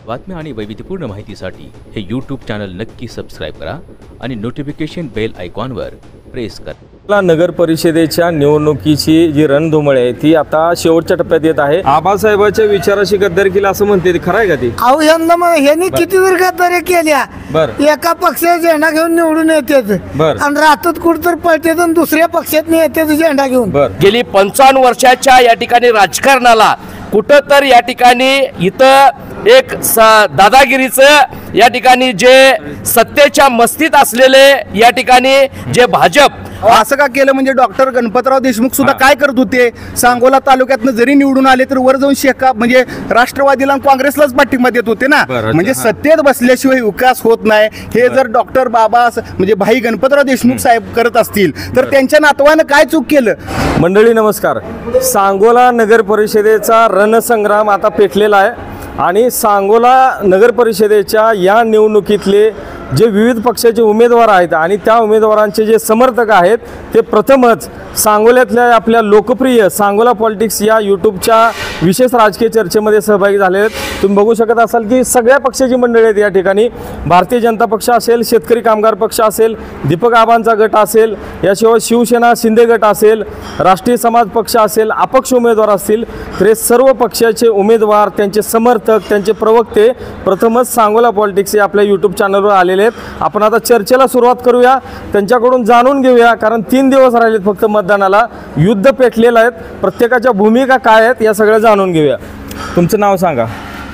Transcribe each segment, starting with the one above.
बातम्या आणि वैविध्यपूर्ण माहितीसाठी हे यूट्यूब चॅनल नक्की सबस्क्राईब करा आणि नोटिफिकेशन बेल आयकॉनवर प्रेस करा। नगर परिषदेच्या निवडणुकीची जी रणधुमाळी आहे ती आता शेवटच्या टप्प्यात येत आहे। आबासाहेबांच्या विचाराशी गद्दारी केली असं म्हणते, खरं आहे का ती? अहो ह्यांनी किती जर गद्दारी केल्या, एका पक्षाचा झेंडा घेऊन निवडून येतात आणि राहतात कुठतर पळतात आणि दुसऱ्या पक्षात येतात झेंडा घेऊन। गेली 55 वर्षाच्या या ठिकाणी राजकारणाला कुठं तर या ठिकाणी इथं एक दादागिरीचं या ठिकाणी जे सत्तेच्या मस्तीत असलेले या ठिकाणी जे भाजप असं का केलं म्हणजे डॉक्टर गणपतराव देशमुख सुद्धा काय करत होते, सांगोला तालुक्यातनं जरी निवडून आले तर वर जाऊन शेका म्हणजे राष्ट्रवादीला काँग्रेसलाच पाठिंबा देत होते ना। म्हणजे सत्तेत बसल्याशिवाय विकास होत नाही हे जर डॉक्टर बाबा म्हणजे भाई गणपतराव देशमुख साहेब करत असतील तर त्यांच्या नातवानं काय चूक केलं? मंडळी नमस्कार। सांगोला नगर परिषदेचा रणसंग्राम आता पेटलेला आहे आणि सांगोला नगर परिषदेच्या या निवडणुकीतले जे विविध पक्षाचे उमेदवार आहेत आणि त्या उमेदवारांचे जे समर्थक आहेत ते प्रथमच सांगोल्यातल्या आपल्या लोकप्रिय सांगोला पॉलिटिक्स या यूट्यूबच्या विशेष राजकीय चर्चेमध्ये सहभागी झाले आहेत। तुम्ही बघू शकत असाल की सगळ्या पक्षाची मंडळी आहेत या ठिकाणी। भारतीय जनता पक्ष असेल, शेतकरी कामगार पक्ष असेल, दीपक आबांचा गट असेल, याशिवाय शिवसेना शिंदे गट असेल, राष्ट्रीय समाज पक्ष असेल, अपक्ष उमेदवार असतील, तर हे सर्व पक्षाचे उमेदवार, त्यांचे समर्थक, त्यांचे प्रवक्ते प्रथमच सांगोला पॉलिटिक्स या आपल्या यूट्यूब चॅनलवर आलेले आहेत। आपण आता चर्चेला सुरुवात करूया, त्यांच्याकडून जाणून घेऊया, कारण 3 दिवस राहिलेत फक्त मतदानाला, युद्ध पेटलेलं आहे, प्रत्येकाच्या भूमिका काय आहेत या सगळं जाणून घेऊया। तुमचं नाव सांगा?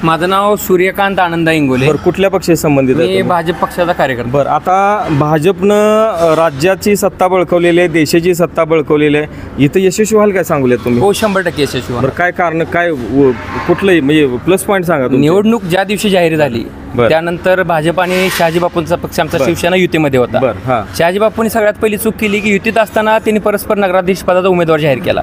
माझं नाव सूर्यकांत आनंदा इंगोले। कुठल्या पक्षाशी संबंधित आहे? मी भाजप पक्षाचा कार्यकर्ता। बरं, आता भाजपनं राज्याची सत्ता बळकवलेली आहे, देशाची सत्ता बळकवलेली आहे, इथं यशस्वी व्हाल काय सांगूलेत तुम्ही? हो, 100% यशस्वी। बरं, काय कारण, काय कुठलंही म्हणजे प्लस पॉईंट सांगा? निवडणूक ज्या दिवशी जाहीर झाली त्यानंतर भाजप आणि शहाजी बापूंचा पक्ष आमचा शिवसेना युतीमध्ये होता। शहाजी बापूंनी सगळ्यात पहिली चूक केली की युतीत असताना त्यांनी परस्पर नगराधीश पदाचा उमेदवार जाहीर केला।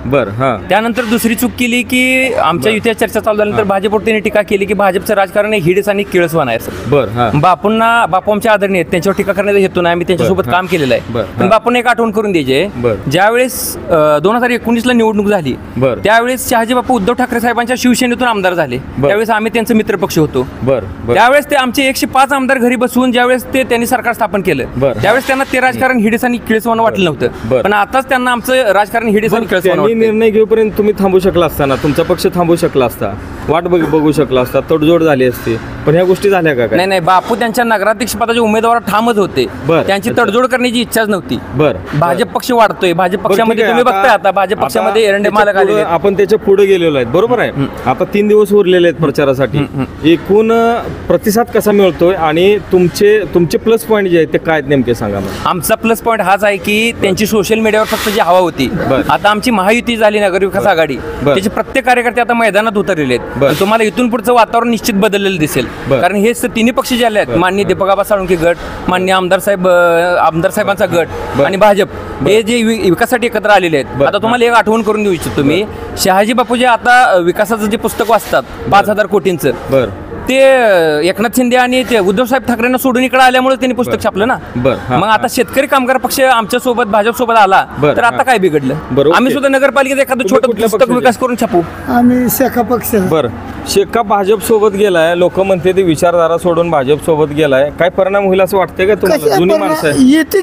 त्यानंतर दुसरी चूक केली की आमच्या युतीच्या चर्चा चालू झाल्यानंतर भाजपवर त्यांनी टीका केली की भाजपचं राजकारण हिडस आणि किळसवान आहे। बापू आमच्या आदरणीय आहेत, त्यांच्यावर टीका करण्याचा हेतू नाही, आम्ही त्यांच्यासोबत काम केलेलं आहे। पण बापूंना एक आठवण करून द्यायचे, ज्यावेळेस 2019ला निवडणूक झाली त्यावेळेस शहाजी बापू उद्धव ठाकरे साहेबांच्या शिवसेनेतून आमदार झाले, त्यावेळेस आम्ही त्यांचे मित्रपक्ष होतो। त्यावेळेस ते आमचे 105 आमदार घरी बसवून ज्यावेळेस त्यांनी सरकार स्थापन केलं त्यावेळेस त्यांना ते राजकारण हिडस आणि किळसवान वाटलं नव्हतं, पण आताच त्यांना आमचं राजकारण हिडस आणि किळसवान निर्णय घेऊपर्यंत तुम्ही थांबू शकला असताना, तुमचा पक्ष थांबू शकला असता, वाट बघू शकला असता, तडजोड झाली असती, पण ह्या गोष्टी झाल्या का? नाही, बापू त्यांच्या नगराध्यक्ष पदाचे उमेदवार ठामच होते, त्यांची तडजोड करण्याची इच्छाच नव्हती। भाजप पक्ष वाढतोय, भाजप पक्षामध्ये तुम्ही बघताय आता भाजप पक्षामध्ये एरंडे मालक आले, आपण त्याच्या पुढे गेलेलो आहेत, बरोबर आहे। आता 3 दिवस उरलेले आहेत प्रचारासाठी, एकूण प्रतिसाद कसा मिळतोय आणि तुमचे प्लस पॉईंट जे आहेत ते काय नेमके सांगा मला? आमचा प्लस पॉईंट हाच आहे की त्यांची सोशल मीडियावर फक्त जी हवा होती, आता आमची महायुती झाली नगर विकास आघाडी, त्याचे प्रत्येक कार्यकर्ते आता मैदानात उतरलेले आहेत। तुम्हाला इथून पुढचं वातावरण निश्चित बदललेलं दिसेल, कारण हे तिन्ही पक्ष जे आले आहेत, माननीय दीपक साळुंखे गट, माननीय आमदार साहेबांचा गट आणि भाजप, हे जे विकासासाठी एकत्र आलेले आहेत। आता तुम्हाला एक आठवण करून देऊ इच्छितो मी, शहाजी बापू जे आता विकासाचं जे पुस्तक वाचतात 5,000 कोटींचं, ते एकनाथ शिंदे आणि ते उद्धव साहेब ठाकरेंना सोडून इकडे आल्यामुळे त्यांनी पुस्तक छापलं ना। मग आता शेतकरी कामगार पक्ष आमच्या सोबत भाजप सोबत आला तर आता काय बिघडलं? आम्ही सुद्धा नगरपालिकेत एखादं छोटं पुस्तक विकास करून छापू। आम्ही शेका पक्ष। बरं, शेका भाजप सोबत गेलाय, लोक म्हणते ते विचारधारा सोडून भाजप सोबत गेलाय, काय परिणाम होईल असं वाटतंय का तुम्हाला? जुनी माणसं येते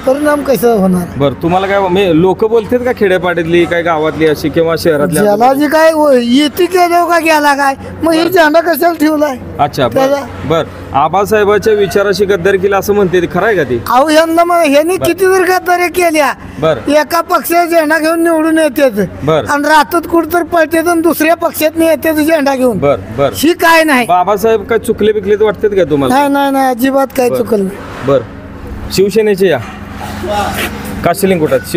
परिणाम कसा होणार? बरं, तुम्हाला काय लोक बोलतात का खेड्यापाड्यातली, काय गावातली अशी किंवा शहरातली, ज्याला जे काय येते केलं का गेला काय, मग हे झेंडा कशाला ठेवलाय? अच्छा, बर, आबासाहेबांच्या विचाराशी गद्दारी केली असं म्हणते, खरं आहे का ती? अहो ह्यांनी किती जर गद्दारी केल्या, एका पक्षाचा झेंडा घेऊन निवडून येतात आणि राहतात कुठतर पळतात आणि दुसऱ्या पक्षात येतात झेंडा घेऊन। ही काय नाही, बाबासाहेब काय चुकले बिकले वाटतात का तुम्हाला? नाही, अजिबात काय चुकलं नाही। बरं, शिवसेनेचे या काशिलिंग कुठं आहेत?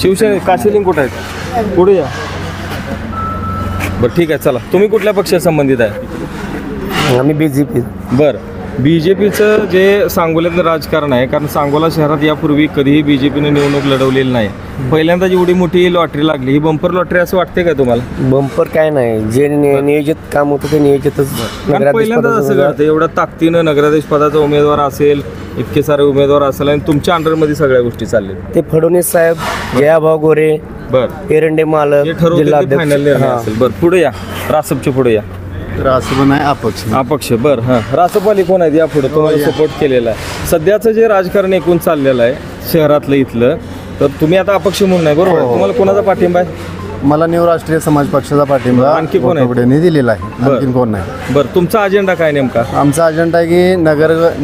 शिवसेने काशिलिंग कुठं आहेत? पुढे या। बरं, ठीक आहे, चला, तुम्ही कुठल्या पक्षाशी संबंधित आहे? आम्ही बीजेपी। बरं, बीजेपीचं जे सांगोल्यातलं राजकारण आहे, कारण सांगोला शहरात यापूर्वी कधीही बीजेपीने निवडणूक लढवलेली नाही, पहिल्यांदा एवढी मोठी लॉटरी लागली, ही बंपर लॉटरी असं वाटते का तुम्हाला? बंपर काय नाही, जे नियोजित काम होतं ते नियोजितच पहिल्यांदा असं घडतं, एवढ्या ताकदीनं नगराध्यक्ष पदाचा उमेदवार असेल, इतके सारे उमेदवार असेल आणि तुमच्या अंडरमध्ये सगळ्या गोष्टी चालल्या, ते फडणवीस साहेब, जयाभाऊ गोरे, एरंडे मालक, जिल्हाध्यक्ष फायनल निर्णय असेल। बरं, पुढे या, रासपच्या पुढे या। रासप नाही अपक्ष. अपक्ष. बर हां, रासपवाली कोण आहेत या पुढे तुम्हाला सपोर्ट केलेला आहे? सध्याचं जे राजकारण एकूण चाललेलं आहे शहरातलं इथलं, तर तुम्ही आता अपक्ष म्हणून नाही बरोबर? तुम्हाला कोणाचा पाठिंबा आहे? मला न्यू राष्ट्रीय समाज पक्षाचा पाठिंबा आणखी कोण आहे? गोटवडेंनी दिलेला आहे. आणखी कोण नाही. बरं, तुमचा अजेंडा काय नेमका? आमचा अजेंडा आहे की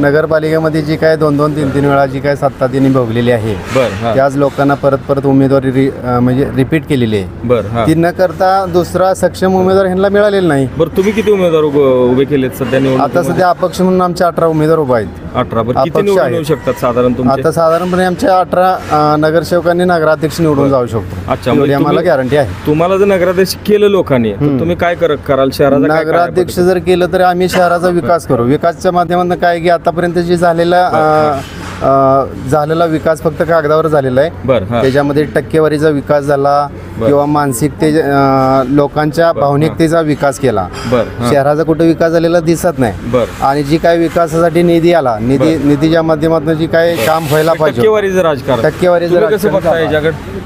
नगरपालिकेमध्ये जी काय 2-2, 3-3 वेळा जी काय सत्ता त्यांनी भोगलेली आहे, बरं, त्याच लोकांना परत उमेदवारी म्हणजे रिपीट केलेली आहे. बरं, ती न करता दुसरा सक्षम उमेदवार ह्यांना मिळालेला नाही. बरं, तुम्ही किती उमेदवार उभे केलेत सध्या निवडणूक? आता सध्या अपक्ष म्हणून आमचे 18 उमेदवार उभा आहेत. 18. बरं, किती अपक्ष निवडून आहेत. येऊ शकतात साधारण तुमचे? आता साधारणपणे आमच्या 18 नगरसेवकांनी नगराध्यक्ष निवडून जाऊ शकतो. अच्छा, एवढी म्हणजे आम्हाला तुम्ही- गॅरंटी आहे. तुम्हाला जर नगराध्यक्ष केलं लोकांनी तर तुम्ही काय कराल? शहराचा काय नगराध्यक्ष जर केलं तर आम्ही शहराचा विकास करू. विकासच्या माध्यमातून काय की आतापर्यंत जे झालेला विकास फक्त कागदावर झालेला आहे. बरं, हां. त्याच्यामध्ये टक्केवारीचा विकास झाला किंवा मानसिकते लोकांच्या भावनिकतेचा विकास केला. बरं, हां. शहराचा कुठे विकास झालेला दिसत नाही. बरं. आणि जी काय विकासासाठी निधी आला, निधीच्या माध्यमातून जी काय काम व्हायला पाहिजे, टक्केवारीचं राजकारण, टक्केवारीचं तुम्ही कसं राजकारण बघताय याच्याकडे?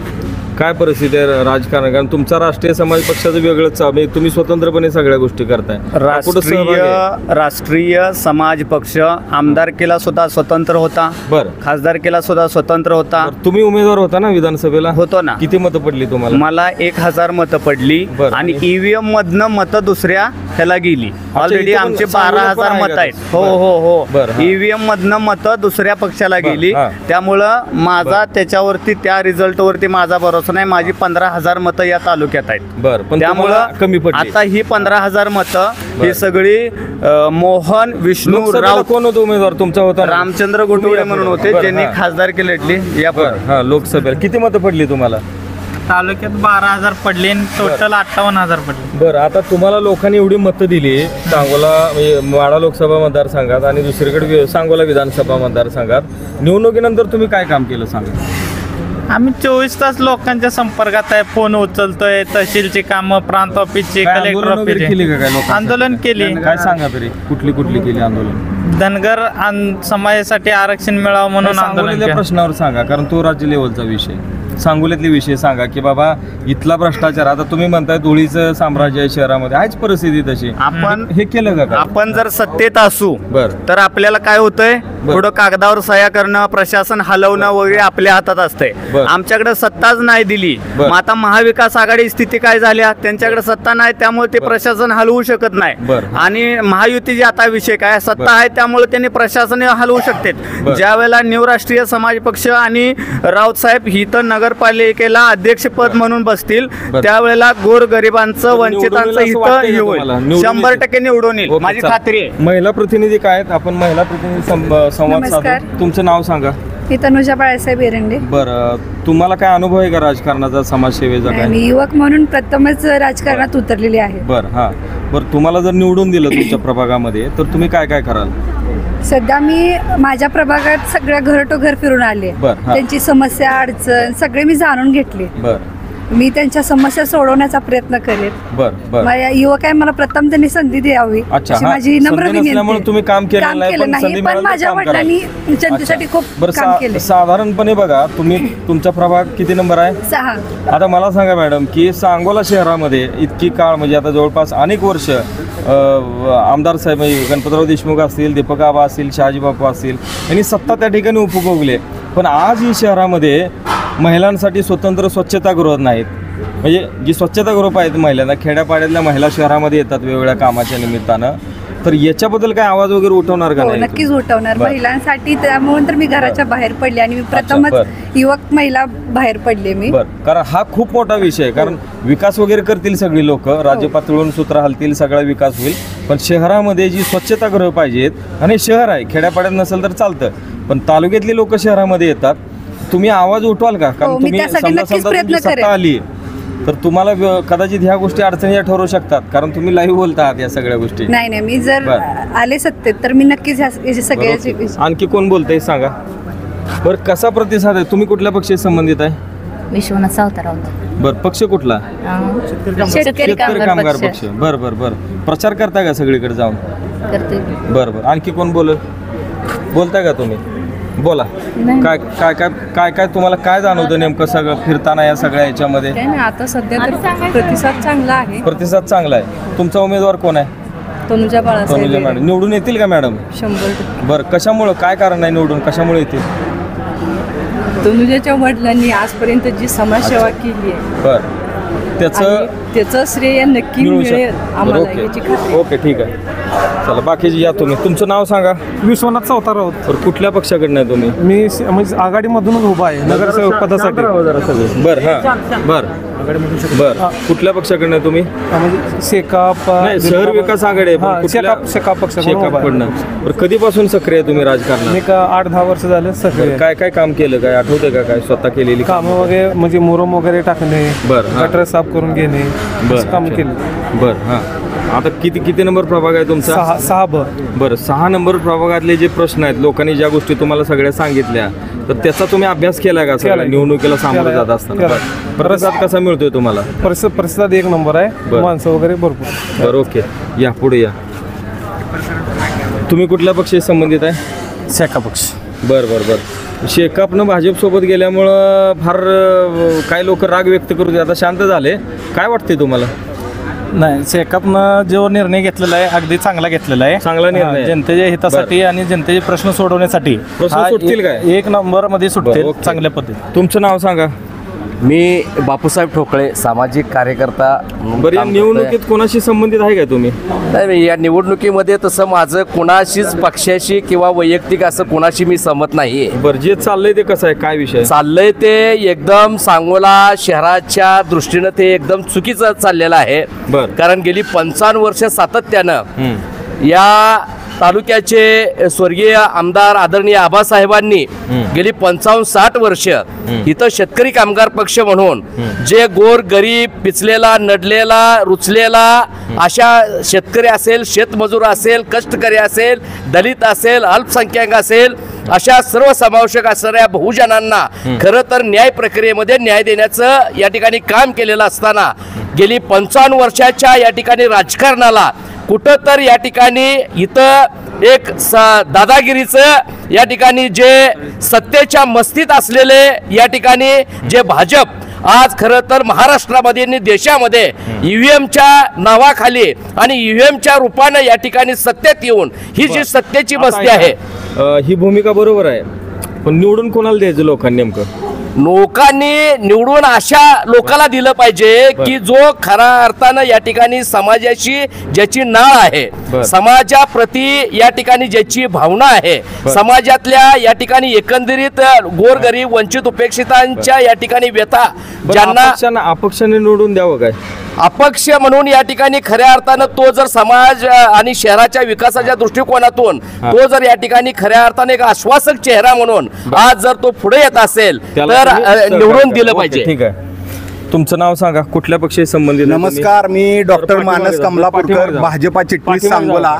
काय परिस्थिती आहे राजकारण? कारण तुमचा राष्ट्रीय समाज पक्षाचं वेगळंच म्हणजे तुम्ही स्वतंत्रपणे सगळ्या गोष्टी करताय. कुठं सहभागी आहे? राष्ट्रीय समाज पक्ष आमदारकीला सुद्धा स्वतंत्र होता, बरं. खासदारकीला सुद्धा स्वतंत्र होता. बरं, तुम्ही उमेदवार होता ना विधानसभेला? होतो ना. किती मतं पडली तुम्हाला? मला 1000 मतं पडली बरं. आणि ईव्हीएम मधनं मतं दुसऱ्या ह्याला गेली. ऑलरेडी इथं पण आमचे सांगोला पण 12,000 आहे मतं का आहेत. तसं? हो बरं, हां. ईव्हीएम मधनं मतं दुसऱ्या पक्षाला गेली. हां. त्यामुळं माझा त्याच्यावरती त्या रिझल्टवरती माझा भरोसा नाही. माझी 15,000 मतं या तालुक्यात आहेत. बरं, पण त्यामुळं तुम्हाला कमी पडली. आता ही 15,000 मतं ही सगळी मोहन विष्णू लोकसभेला राऊत कोण होतं उमेदवार तुमचा होता ना? रामचंद्र गोटवडे म्हणून होते, बरं, ज्यांनी हां. खासदारकी लढली. या बरं, हां. लोकसभेला किती मतं पडली तुम्हाला? तालुक्यात 12,000 पडले आणि टोटल 58,000 पडले. बरं, आता तुम्हाला लोकांनी एवढी मतं दिली सांगोला म्हणजे माढा लोकसभा मतदारसंघात आणि दुसरीकडे सांगोला विधानसभा मतदारसंघात, निवडणुकीनंतर तुम्ही काय काम केलं सांगा? आम्ही 24 तास लोकांच्या संपर्कात आहे. फोन उचलतोय, तहसीलची कामं, प्रांत ऑफिसची, काय कलेक्टर आंदोलन वगैरे केली का काय ऑफिसची लोकांचं? आंदोलन केली. काय सांगा तरी, कुठली केली आंदोलन? धनगर समाजासाठी आरक्षण मिळावं म्हणून आंदोलन सांगोलीच्या केलं. प्रश्नावर सांगा, कारण तो राज्य लेवलचा विषय. सांगोलीतले विषय सांगा की बाबा इथला भ्रष्टाचार, आता तुम्ही म्हणताय धुळीचं साम्राज्य आहे शहरामध्ये, आहेच परिस्थिती तशी. आपण हे केलं का काय? आपण जर सत्तेत असू बरं. तर आपल्याला काय होतंय, थोडं कागदावर सह्या करणं, प्रशासन हलवणं वगैरे आपल्या हातात असतंय. बरं. आमच्याकडे सत्ताच नाही दिली. बरं. मग आता महाविकास आघाडी स्थिती काय झाल्या, त्यांच्याकडे सत्ता नाही, त्यामुळे ते प्रशासन हलवू शकत नाही. बरं. आणि महायुतीची आता विषय काय, सत्ता आहे त्यामुळे त्यांनी प्रशासन हलवू शकतात. बरं. ज्या वेळेला न्यू राष्ट्रीय समाज पक्ष आणि राऊत साहेब ही तर नगरपालिकेला अध्यक्षपद म्हणून बसतील, त्यावेळेला गोरगरिबांचं, वंचितांचं निवडून येईल असं हित वाटतंय हे का होईल. तुम्हाला? निवडून 100% निवडून येईल, ओके, माझी चालेल. खात्री आहे. महिला प्रतिनिधी काय आहेत? आपण महिला प्रतिनिधी संवाद नमस्कार. साधू. तुमचं नाव सांगा. मी तनुजा बाळासाहेब एरंडे. बरं, तुम्हाला काय अनुभव आहे का राजकारणाचा, समाजसेवेचा काय? मी युवक म्हणून प्रथमच राजकारणात उतरलेली आहे. बरं, हां. बरं, तुम्हाला जर निवडून दिलं तुमच्या प्रभागामध्ये तर तुम्ही काय काय कराल? सध्या मी माझ्या प्रभागात सगळ्या घर टू घर फिरून आले. बरं, हां. त्यांची समस्या, अडचण सगळे मी जाणून घेतली. बरं मी त्यांच्या समस्या सोडवण्याचा प्रयत्न करेन. बरं बरं. माझ्या युवक आहे, मला प्रथम त्यांनी संधी द्यावी अच्छा, अशी हां. माझी नम्र संधी विनंती नसल्यामुळे आहे. तुम्ही काम केलेलं नाही, पण संधी पण मिळाली तर माझ्या काम कराल. वडिलांनी जनतेसाठी खूप बरं, काम केले. साधारणपणे बघा, तुमचा प्रभाग किती नंबर आहे? 6. आता मला सांगा मॅडम की सांगोला शहरामध्ये इतकी काळ म्हणजे आता जवळपास अनेक वर्ष आमदार साहेब गणपतराव देशमुख असतील, दीपक आबा असतील, शहाजी बापू असतील, यांनी सत्ता त्या ठिकाणी उपभोगले. पण आज ही शहरामध्ये महिलांसाठी स्वतंत्र स्वच्छतागृह नाहीत. म्हणजे जी स्वच्छतागृह आहेत महिलांना, खेड्यापाड्यातल्या महिला शहरामध्ये येतात वेगवेगळ्या कामाच्या निमित्तानं, तर याच्याबद्दल काय आवाज वगैरे उठवणार का हो, नाही? नक्कीच उठवणार. बरं. महिलांसाठी त्यामुळे तर मी घराच्या बाहेर पडले आणि मी प्रथमच बरं. युवक महिला बाहेर पडले मी. बरं, कारण हा खूप मोठा विषय आहे. कारण विकास वगैरे करतील सगळी लोक, राज्य पातळीवरून सूत्र हलतील, सगळा विकास होईल, पण शहरामध्ये जी स्वच्छतागृह पाहिजेत, आणि शहर आहे, खेड्यापाड्यात नसेल तर चालतं, पण तालुक्यातली लोक शहरामध्ये येतात, तुम्ही आवाज उठवाल का? कारण मी तुम्ही त्यासाठी समजा नक्कीच समजा प्रयत्न तुमची सत्ता करेन. आली तर तुम्हाला कदाचित ह्या गोष्टी अडचणीच्या ठरू शकतात, कारण तुम्ही लाईव्ह बोलतात या सगळ्या गोष्टी. नाही मी जर बरं. आले सत्तेत तर मी नक्कीच याचे सगळ्याचे बरं, आणखी कोण बोलतंय सांगा बरं. कसा प्रतिसाद आहे? तुम्ही कुठल्या पक्षाशी संबंधित आहे? विश्वनाथ सावतार आहोत. बरं, पक्ष कुठला? शेतकरी कामगार पक्ष. बरं बरं बरं. प्रचार करताय का सगळीकडे जाऊन? करते. बरं बरं. आणखी कोण बोलताय का तुम्ही? बोला. काय काय काय काय काय तुम्हाला काय जाणवतं नेमकं सगळं फिरताना या सगळ्या याच्यामध्ये? आता सध्या तर प्रतिसाद चांगला आहे. प्रतिसाद चांगला आहे. तुमचा उमेदवार कोण आहे? तनुजा बाळासाहेब तनुजा बेरे. मॅडम निवडून येतील का मॅडम? 100%. बरं, कशामुळं, काय कारण आहे निवडून कशामुळे येतील? तनुजाच्या वडिलांनी आजपर्यंत जी समाजसेवा केली आहे बरं, त्याचं त्याचं श्रेय नक्की मिळू मिळेल शकतं. आम्हाला बरं, याची ओके खात्री. ओके, ठीक आहे. चला बाकीचे या तुम्ही. तुमचं नाव सांगा. विश्वनाथ चौतार आहोत. बरं, कुठल्या पक्षाकडनं आहे तुम्ही? मी म्हणजे आघाडीमधूनच उभा आहे नगरसेवक पदासाठी. बरं, हां बरं बरं, कुठल्या पक्षाकडनं आहे तुम्ही? म्हणजे शेकाप नाही, शहर विकास आघाडी आहे, पण कुठल्या- शेकाप पक्ष शेकापकडनं. बरं, कधीपासून सक्रिय आहे तुम्ही राजकारणात? एक 8-10 वर्ष झाले सगळे. काय काय काम केलं, काय आठवतंय का, काय स्वतः केलेली कामं वगैरे म्हणजे मुरम वगैरे टाकणे, बरं, हां. गटर साफ करून घेणे, बरं, काम अच्छा. केलं. बरं, हां. आता किती नंबर प्रभाग आहे तुमचा? 6 बरं, 6 नंबर प्रभागातले जे प्रश्न आहेत, लोकांनी ज्या गोष्टी तुम्हाला सगळ्या सांगितल्या, तर त्याचा तुम्ही अभ्यास केला का सगळा निवडणुकीला सामोरं जात असताना? प्रतिसाद कसा मिळतोय तुम्हाला? प्रतिसाद 1 नंबर आहे, माणसं वगैरे भरपूर. बरं, ओके, या पुढे या. तुम्ही कुठल्या पक्षाशी संबंधित आहे? शेका पक्ष. बरं बरं बरं. शेकापनं भाजपसोबत गेल्यामुळं फार काही लोक राग व्यक्त करू, आता शांत झाले. काय वाटते तुम्हाला? नाही, शेकापनं जो निर्णय घेतलेला आहे अगदी चांगला घेतलेला आहे. चांगला निर्णय आहे. जनतेच्या हितासाठी आणि जनतेचे प्रश्न सोडवण्यासाठी. प्रश्न हा सुटतील काय? 1 नंबर मध्ये सुटतील बरं, ओके. चांगल्या पद्धतीने. तुमचं नाव सांगा. मी बापूसाहेब ठोकळे, सामाजिक कार्यकर्ता. बरं, या निवडणुकीत कोणाशी संबंधित आहे का तुम्ही? नाही, या निवडणुकीमध्ये तसं माझं कोणाशीच पक्षाशी किंवा वैयक्तिक असं कोणाशी मी सहमत नाही. बरं, जे चाललंय ते कसं आहे, काय विषय चाललंय ते एकदम सांगोला शहराच्या दृष्टीनं ते एकदम चुकीचं चाललेलं आहे. बरं. कारण गेली 55 वर्ष सातत्यानं या तालुक्याचे स्वर्गीय आमदार आदरणीय आबासाहेबांनी गेली 55-60 वर्ष इथं शेतकरी कामगार पक्ष म्हणून जे गोर गरीब पिचलेला नडलेला रुचलेला अशा शेतकरी असेल, शेतमजूर असेल, कष्टकरी असेल, दलित असेल, अल्पसंख्याक असेल, अशा सर्व समावेशक असणाऱ्या बहुजनांना खरं तर न्याय प्रक्रियेमध्ये न्याय देण्याचं या ठिकाणी काम केलेलं असताना गेली 55 वर्षाच्या या ठिकाणी राजकारणाला कुठं तर या ठिकाणी इथं एक दादागिरीचं या ठिकाणी जे सत्तेच्या मस्तीत असलेले या ठिकाणी जे भाजप आज खरं तर महाराष्ट्रामध्ये आणि देशामध्ये ईव्हीएमच्या नावाखाली आणि ईव्हीएमच्या रूपानं या ठिकाणी सत्तेत येऊन ही जी सत्तेची मस्ती आहे, ही भूमिका बरोबर आहे, पण निवडून कोणाला द्यायचं लोकांनी? नेमकं लोकांनी निवडून अशा लोकांना दिलं पाहिजे की जो खऱ्या अर्थानं या ठिकाणी समाजाशी ज्याची नाळ आहे, समाजाप्रती या ठिकाणी ज्याची भावना आहे, समाजातल्या या ठिकाणी एकंदरीत गोरगरीब वंचित उपेक्षितांच्या या ठिकाणी व्यथा ज्यांना अपक्षाने निवडून द्यावं काय? अपक्ष म्हणून या ठिकाणी खऱ्या अर्थानं तो जर समाज आणि शहराच्या विकासाच्या दृष्टिकोनातून तो जर या ठिकाणी खऱ्या अर्थाने एक आश्वासक चेहरा म्हणून आज जर तो पुढे येत असेल तर निवडून दिलं पाहिजे. ठीक आहे. तुमचं नाव सांगा, कुठल्या पक्षाशी संबंधित? नमस्कार, मी डॉक्टर मानस कमलापूरकर, भाजपा चिटणीस सांगोला.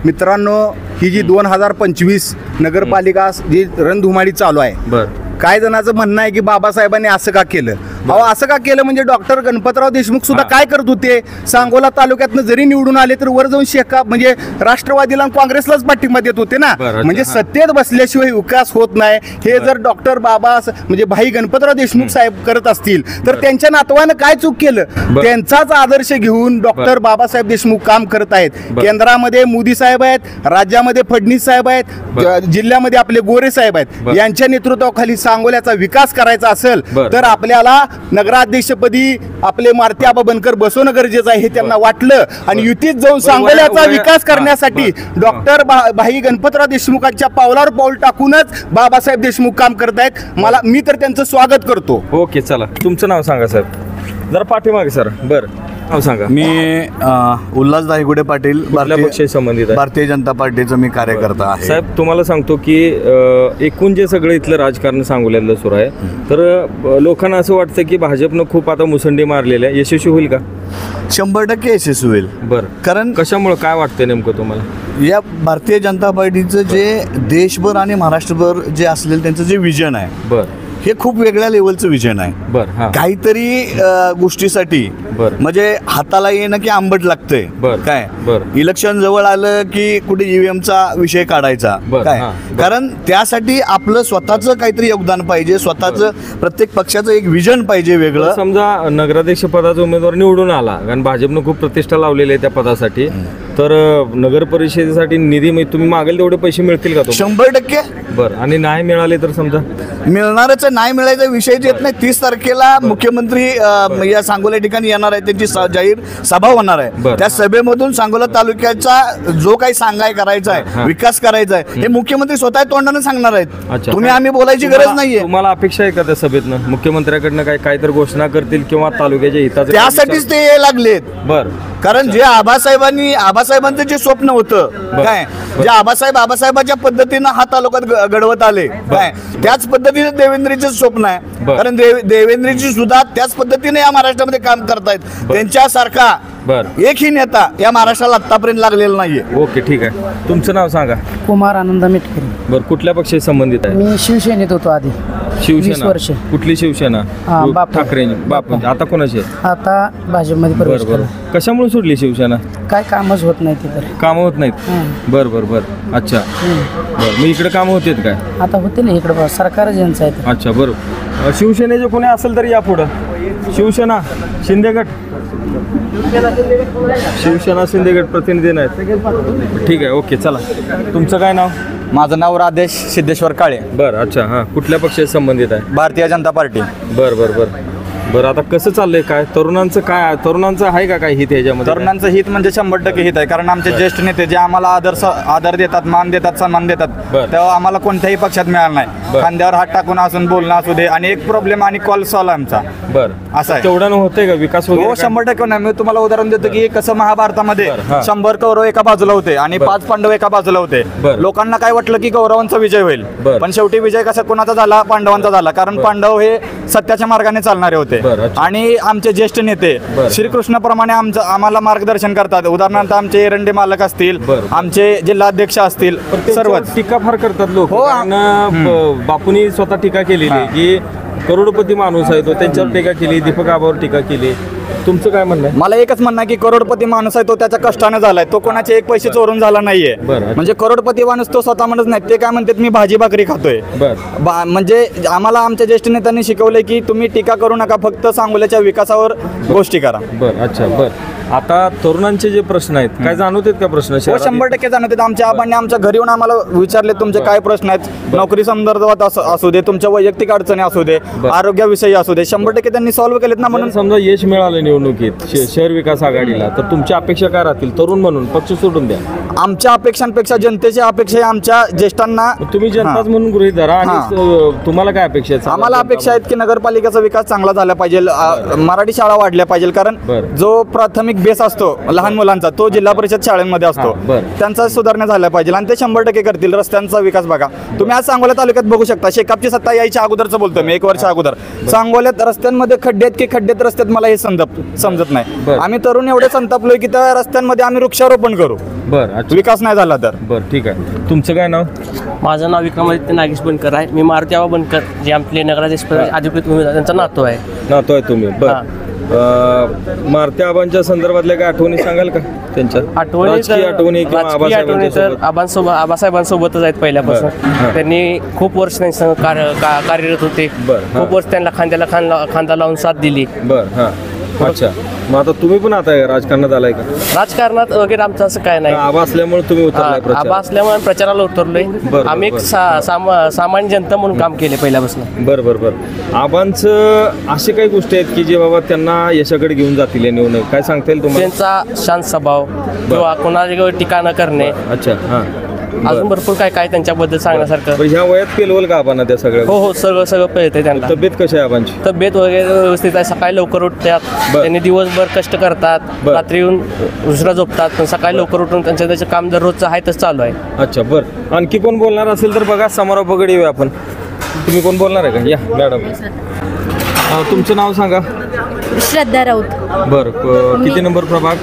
मित्रांनो, ही जी 2025 नगरपालिका जी रणधुमाळी चालू आहे, काय जणांचं म्हणणं आहे की बाबासाहेबांनी असं का केलं. अहो, असं का केलं म्हणजे डॉक्टर गणपतराव देशमुख सुद्धा काय करत होते, सांगोला तालुक्यातनं जरी निवडून आले तर वर जाऊन शेका म्हणजे राष्ट्रवादीला काँग्रेसलाच पाठिंबा देत होते ना. म्हणजे सत्तेत बसल्याशिवाय विकास होत नाही. हे जर डॉक्टर बाबा म्हणजे भाई गणपतराव देशमुख साहेब करत असतील तर त्यांच्या नातवानं काय चूक केलं? त्यांचाच आदर्श घेऊन डॉक्टर बाबासाहेब देशमुख काम करत आहेत. केंद्रामध्ये मोदी साहेब आहेत, राज्यामध्ये फडणवीस साहेब आहेत, जिल्ह्यामध्ये आपले गोरे साहेब आहेत. यांच्या नेतृत्वाखाली सांगोल्याचा विकास करायचा असेल तर आपल्याला नगराध्यक्षपदी आपले मारुती आबा बनकर बसवणं गरजेचं आहे हे त्यांना वाटलं आणि युतीत जाऊन सांगोल्याचा विकास करण्यासाठी डॉक्टर भाई गणपतराव देशमुखांच्या पावलावर पाऊल टाकूनच बाबासाहेब देशमुख काम करत आहेत. मी तर त्यांचं स्वागत करतो. ओके, चला तुमचं नाव सांगा साहेब. जरा पाठीमागे सर. बरं, नाव सांगा. मी उल्हास दायगुडे पाटील, पक्षाशी संबंधित आहे. भारतीय जनता पार्टीचा मी कार्यकर्ता आहे. साहेब, तुम्हाला सांगतो की एकूण जे सगळं इथलं राजकारण सांगोल्यातलं सुरू आहे, तर लोकांना असं वाटतं की भाजपनं खूप आता मुसंडी मारलेली आहे. यशस्वी होईल का? 100% यशस्वी होईल. बरं, कारण कशामुळे काय वाटतं नेमकं तुम्हाला? या भारतीय जनता पार्टीचं जे देशभर आणि महाराष्ट्रभर जे असलेलं त्यांचं जे विजन आहे, बरं, हे खूप वेगळ्या लेवलचं विजन आहे. बरं, काहीतरी गोष्टीसाठी म्हणजे हाताला येणं की आंबट लागतंय काय. इलेक्शन जवळ आलं की कुठे ईव्हीएमचा विषय काढायचा काय, कारण त्यासाठी आपलं स्वतःचं काहीतरी योगदान पाहिजे, स्वतःचं प्रत्येक पक्षाचं एक विजन पाहिजे वेगळं. समजा नगराध्यक्ष पदाचा उमेदवार निवडून आला, कारण भाजपनं खूप प्रतिष्ठा लावलेली आहे त्या पदासाठी, तर नगर परिषदेसाठी निधी तुम्ही मागेल तेवढे पैसे मिळतील का? 100%. बरं, आणि नाही मिळाले तर समजा मिळणारच नाही मिळायचा विषयच येत नाही. 30 तारखेला मुख्यमंत्री या सांगोला ठिकाणी येणार आहे, त्यांची जाहीर सभा होणार आहे. त्या सभेमधून सांगोला तालुक्याचा जो काही सांगाय करायचा आहे, विकास करायचा आहे, हे मुख्यमंत्री स्वतः तोंडाने सांगणार आहेत. तुम्ही आम्ही बोलायची गरज नाहीये. तुम्हाला अपेक्षा आहे का त्या सभेतनं मुख्यमंत्र्याकडनं काय तर घोषणा करतील किंवा तालुक्याच्या हिताचं? त्यासाठीच ते यायला लागलेत. कारण जे आबासाहेबांचं जे स्वप्न होतं काय, जे आबासाहेबाच्या पद्धतीनं हा तालुक्यात घडवत आले काय, त्याच पद्धतीने देवेंद्रचे स्वप्न आहे. कारण देवेंद्रजी सुद्धा त्याच पद्धतीने या महाराष्ट्रामध्ये काम करतायत. त्यांच्यासारखा एकही नेता या महाराष्ट्राला आतापर्यंत लागलेला नाहीये. ओके, ठीक आहे. तुमचं नाव सांगा. कुमार आनंद मिटकरी. बरं, कुठल्या पक्षाशी संबंधित आहे? मी शिवसेनेत होतो आधी. शिवसेना? वर्ष. कुठली शिवसेना? ठाकरे. बापू. आता कोणाची? आता भाजपमध्ये प्रवेश केला. कशामुळे सोडली शिवसेना? काय कामच होत नाही तिथे. काम होत नाहीत? बरं. अच्छा, बरं. मी इकडे काम होते काय? आता होते ना इकडे, सरकारच यांचं आहे. अच्छा, बरोबर. शिवसेनेचे कोणी असेल तर या पुढं. शिवसेना शिंदे गट, शिवसेना शिंदे गट प्रतिनिधी नाहीत. ठीक आहे, ओके, चला. तुमचं काय नाव? माझं नाव राधेश सिद्धेश्वर काळे. बरं, अच्छा. हां, कुठल्या पक्षाशी संबंधित आहे? भारतीय जनता पार्टी. बरं, आता कसं चाललंय? काय तरुणांचं आहे का काय हित ह्याच्यामध्ये? तरुणांचं हित म्हणजे 100% हित आहे. कारण आमचे ज्येष्ठ नेते जे आम्हाला आदर देतात, मान देतात, सन्मान देतात, तेव्हा आम्हाला कोणत्याही पक्षात मिळालं नाही. खांद्यावर हात टाकून असून बोलणं असू दे, आणि एक प्रॉब्लेम आणि कॉल सॉल्व आमचा. असं आहे. तेवढं होतंय का विकास? हो, 100% नाही. मी तुम्हाला उदाहरण देतो की कसं महाभारतामध्ये 100 कौरव एका बाजूला होते आणि 5 पांडव एका बाजूला होते. लोकांना काय वाटलं की कौरवांचा विजय होईल, पण शेवटी विजय कसा कोणाचा झाला? पांडवांचा झाला. कारण पांडव हे सत्याच्या मार्गाने चालणारे होते. आणि आमचे ज्येष्ठ नेते श्रीकृष्णाप्रमाणे आम्हाला मार्गदर्शन करतात. उदाहरणार्थ आमचे एरंडे मालक असतील, आमचे जिल्हाध्यक्ष असतील, सर्व टीका फार करतात लोक. बापूंनी स्वतः टीका केलेली की करोडपती माणूस आहे तो, त्यांच्यावर टीका केली, दीपक आबावर टीका केली. तुमचं काय म्हणणं आहे? मला एकच म्हणणं आहे की करोडपती माणूस आहे तो त्याच्या कष्टाने झालाय, तो कोणाचे एक पैसे चोरून झाला नाहीये. म्हणजे करोडपती माणूस तो स्वतः म्हणत नाही. ते काय म्हणतात, मी भाजी भाकरी खातोय. म्हणजे आम्हाला आमच्या ज्येष्ठ नेत्यांनी शिकवलंय की तुम्ही टीका करू नका, फक्त सांगोल्याच्या विकासावर गोष्टी करा. अच्छा. आता तरुणांचे जे प्रश्न आहेत, काय जाणवतात का प्रश्न? 100% जाणवतात. आमच्या आबांनी आमच्या घरी येऊन आम्हाला विचारले तुमचे काय प्रश्न आहेत, नोकरी संदर्भात असू दे, तुमच्या वैयक्तिक अडचणी असू दे, आरोग्याविषयी असू दे, 100% त्यांनी सॉल्व्ह केलेत ना. म्हणून समजा यश मिळालं निवडणुकीत शहर विकास आघाडीला, तर तुमच्या अपेक्षा काय राहतील? तरुण म्हणून पक्ष सोडून द्या. आमच्या अपेक्षांपेक्षा जनतेची अपेक्षा आहे. आमच्या ज्येष्ठांना तुम्ही जनताच म्हणून गृहीत धरा. आणि तुम्हाला काय अपेक्षा आहेत? आम्हाला अपेक्षा आहेत की नगरपालिकेचा विकास चांगला झाला पाहिजे, मराठी शाळा वाढल्या पाहिजे. कारण जो प्राथमिक बेस असतो लहान मुलांचा, तो जिल्हा परिषद शाळांमध्ये असतो, त्यांचा सुधारणा झाल्या पाहिजे. आणि ते 100% करतील. रस्त्यांचा विकास बघा, तुम्ही आज सांगोला तालुक्यात बघू शकता. शेकापची सत्ता यायच्या अगोदरच बोलतो मी, 1 वर्ष अगोदर सांगोल्यात रस्त्यांमध्ये खड्ड्यात की खड्ड्यात रस्त्यात मला हे समजत नाही. आम्ही तरुण एवढे संतापलोय की त्या रस्त्यांमध्ये आम्ही वृक्षारोपण करू. विकास नाही झाला तर. ठीक आहे. तुमचं काय नाव? माझं नाव विक्रमादित्य नागेश बनकर आहे. मी मारुती आबा बनकर, जे आपले नगराध्यक्ष अधिकृत उमेदवार त्यांचा नातू आहे. तुम्ही? मारुती आबांच्या संदर्भातल्या काय आठवणी सांगाल का? त्यांच्या आठवणी तर आबासाहेबांसोबतच आहेत पहिल्यापासून. त्यांनी खूप वर्ष कार्यरत होते. खूप वर्ष त्यांना खांदा लावून साथ दिली. अच्छा. मग आता तुम्ही पण आता राजकारणात आलाय का? राजकारणात वगैरे आमचं असं काय नाही. आबा असल्यामुळे तुम्ही उतरलाय? आबा असल्यामुळे प्रचाराला उतरलोय. आम्ही एक सामान्य जनता म्हणून काम केले पहिल्यापासून. बरं. आबांचं असे काही गोष्टी आहेत की जे बाबा त्यांना यशाकडे घेऊन जातील या निवडणूक, काय सांगता येईल तुम्हाला? त्यांचा शांत स्वभाव किंवा कोणाला टीका न करणे. अच्छा. अजून भरपूर काय त्यांच्याबद्दल सांगण्यासारखं. ह्या वयात पेलवल का आपण त्या सगळ्या? हो, सगळं पेलते त्यांना. तब्येत कशी आहे आबांची? तब्येत वगैरे व्यवस्थित आहे. सकाळी लवकर उठतात, त्यांनी दिवसभर कष्ट करतात, रात्री येऊन दुसरा झोपतात, पण सकाळी लवकर उठून त्याचं काम दररोजचं आहे तसं चालू आहे. अच्छा, बरं. आणखी कोण बोलणार असेल तर बघा, समोर बघड येऊया आपण. तुम्ही कोण बोलणार आहे का? या मॅडम. तुमचं नाव सांगा. श्रद्धा राऊत. बरं. किती नंबर प्रभाग?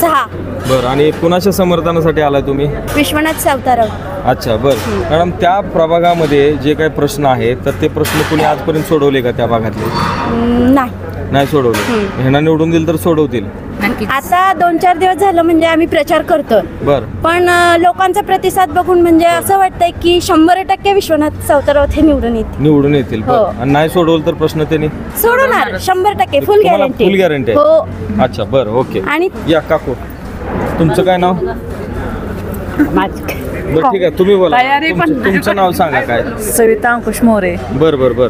6. बरं. आणि कुणाच्या समर्थनासाठी आलाय तुम्ही? विश्वनाथ सावताराव. अच्छा, बरं. मॅडम, त्या प्रभागामध्ये जे काही प्रश्न आहेत तर ते प्रश्न कुणी आजपर्यंत सोडवले का त्या भागातले? नाही सोडवले. ह्यांना निवडून दिलं तर सोडवतील? आता 2-4 दिवस झालं म्हणजे आम्ही प्रचार करतो. पण लोकांचा प्रतिसाद बघून म्हणजे असं वाटतंय की 100% विश्वनाथ सावताराव हे निवडून येतील. आणि नाही सोडवलं तर प्रश्न त्यांनी सोडवणार 100%. फुल गॅरंटी. फुल गॅरंटी. हो. अच्छा, बरं. ओके. आणि या काकू. तुमचं काय नाव? बरं ठीक आहे, तुम्ही बोला. तुमचं नाव सांगा काय? सविता अंकुश मोरे. बर बर बर.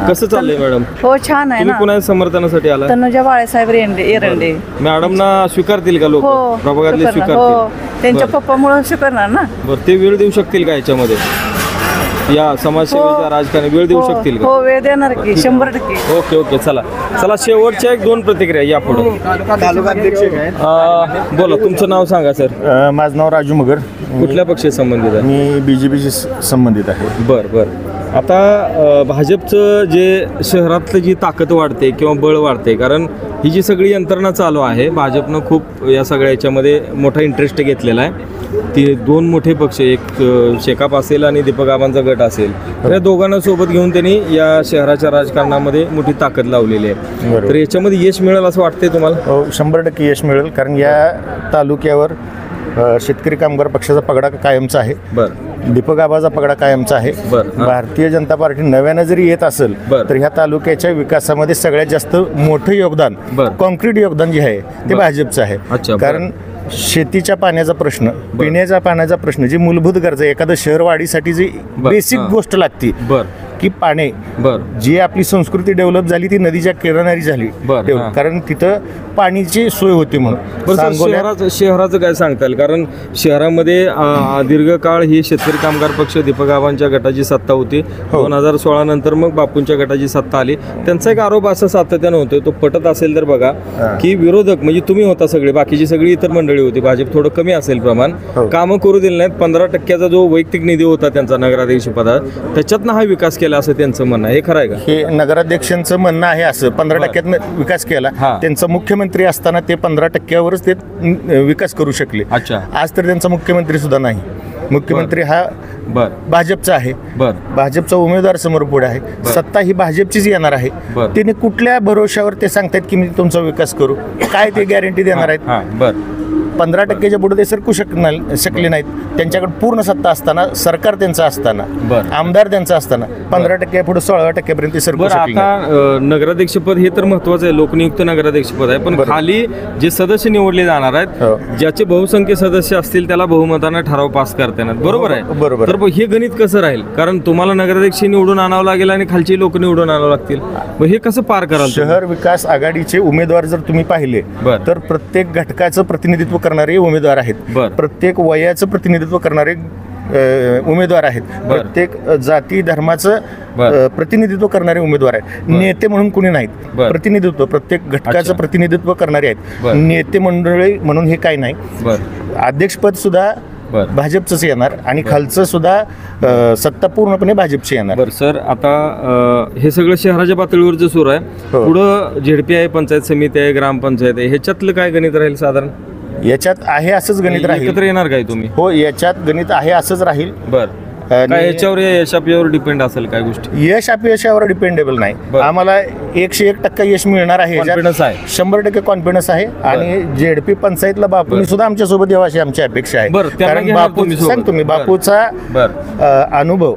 कसं चाललंय मॅडम? हो छान आहे तुम्ही ना. कुणा समर्थनासाठी आला? तनुजा बाळासाहेब एरंडे. मॅडमना स्वीकारतील का लोक? हो प्रभागातले स्वीकारणार. हो त्यांच्या पप्पामुळे स्वीकारणार ना. बरं, ते वेळ देऊ शकतील का याच्यामध्ये? या समाजसेवेच्या राजकारणी वेळ देऊ शकतील का? हो वेळ देणार की 100%. ओके ओके, चला चला, शेवटच्या 1-2 प्रतिक्रिया या पुढे. बोला, तुमचं नाव सांगा सर. माझं नाव राजू मगर. कुठल्या पक्षाशी संबंधित आहे? मी BJPशी संबंधित आहे. बर बर. आता भाजपचं जे शहरातलं जी ताकद वाढते किंवा बळ वाढते, कारण ही जी सगळी यंत्रणा चालू आहे, भाजपनं खूप या सगळ्या याच्यामध्ये मोठा इंटरेस्ट घेतलेला आहे. ते 2 मोठे पक्ष, एक शेकाप असेल आणि दीपक आबांचा गट असेल, या दोघांना सोबत घेऊन त्यांनी या शहराच्या राजकारणामध्ये मोठी ताकद लावलेली आहे. तर याच्यामध्ये यश मिळेल असं वाटतंय तुम्हाला? हो 100% यश मिळेल, कारण या तालुक्यावर शेतकरी कामगार पक्षाचा पगडा कायमचा आहे. दीपक आबाचा पगडा कायमचा आहे. भारतीय जनता पार्टी नव्यानं जरी येत असेल तर ह्या तालुक्याच्या विकासामध्ये सगळ्यात जास्त मोठं योगदान, कॉन्क्रीट योगदान जे आहे ते भाजपचं आहे. कारण शेतीच्या पाण्याचा प्रश्न, पिण्याच्या पाण्याचा प्रश्न, जी मूलभूत गरजा, एखादं शहर वाढीसाठी जी बेसिक गोष्ट लागते की पाणी, जी आपली संस्कृती डेव्हलप झाली ती नदीच्या किनारी झाली, कारण तिथं पाणीची सोय होती. म्हणून शहराचं काय सांगता येईल? कारण शहरामध्ये दीर्घकाळ ही शेतकरी कामगार पक्ष दीपक आबांच्या गटाची सत्ता होती. 2016 नंतर मग बापूंच्या गटाची सत्ता आली. त्यांचा एक आरोप असा सातत्यानं होतोय, तो पटत असेल तर बघा, की विरोधक म्हणजे तुम्ही होता, सगळे बाकीची सगळी इतर मंडळी होती, भाजप थोडं कमी असेल प्रमाण, कामं करू दिले नाहीत. 15% जो वैयक्तिक निधी होता त्यांचा नगराध्यक्ष पदात, त्याच्यातनं हा विकास केला असं त्यांचं म्हणणं आहे. हे खरं आहे का? हे नगराध्यक्षांचं म्हणणं आहे असं. 15% विकास केला. त्यांचा मुख्यमंत्री असताना ते 15%वरच ते विकास करू शकले. आज तर त्यांचा मुख्यमंत्री सुद्धा नाही. मुख्यमंत्री हा भाजपचा आहे. भाजपचा उमेदवार समोर पुढे आहे. सत्ता ही भाजपचीच येणार आहे. त्यांनी कुठल्या भरोशावर ते सांगतात की मी तुमचा विकास करू? काय ते गॅरंटी देणार आहेत? 15%च्या पुढे ते सरकू शकले नाहीत. त्यांच्याकडे पूर्ण सत्ता असताना, सरकार त्यांचं असताना, आमदार त्यांचा असताना 15% पुढे 16% ते सरकू शकले. आता नगराध्यक्षपद हे तर महत्वाचं आहे, लोकनियुक्त नगराध्यक्षपद आहे, पण खाली जे सदस्य निवडले जाणार आहेत, ज्याचे बहुसंख्य सदस्य असतील त्याला बहुमताने ठराव पास करता येणार. बरोबर आहे? बरोबर. तर हे गणित कसं राहील? कारण तुम्हाला नगराध्यक्ष निवडून आणावं लागेल आणि खालची लोक निवडून आणावं लागतील. हे कसं पार कराल? शहर विकास आघाडीचे उमेदवार जर तुम्ही पाहिले तर प्रत्येक घटकाचं प्रतिनिधित्व करणारे उमेदवार आहेत. प्रत्येक वयाचं प्रतिनिधित्व करणारे उमेदवार आहेत. प्रत्येक जाती धर्माचं प्रतिनिधित्व करणारे उमेदवार आहेत. नेते म्हणून कुणी नाहीत. प्रतिनिधित्व प्रत्येक घटकाचं प्रतिनिधित्व करणारे आहेत. नेते मंडळी म्हणून हे काही नाही. अध्यक्षपद सुद्धा भाजपचंच येणार आणि खालचं सुद्धा सत्ता पूर्णपणे भाजपची येणार. बरं सर, आता हे सगळं शहराच्या पातळीवरचं सुरू आहे. पुढं झेडपी आहे, पंचायत समिती आहे, ग्रामपंचायत आहे, ह्याच्यातलं काय गणित राहील साधारण? याच्यात आहे असंच गणित राहील. एकत्र येणार काय तुम्ही? हो, याच्यात गणित आहे असंच राहील. काय याच्यावर यशापयावर डिपेंड असेल काय गोष्टी? यश अपयशावर डिपेंडेबल नाही. आम्हाला 101% यश मिळणार आहे. 100% कॉन्फिडन्स आहे. आणि झेडपी पंचायतला बापूंनी सुद्धा आमच्या सोबत यावं अशी आमची अपेक्षा आहे. कारण बापू सांगतो मी, बापूचा अनुभव,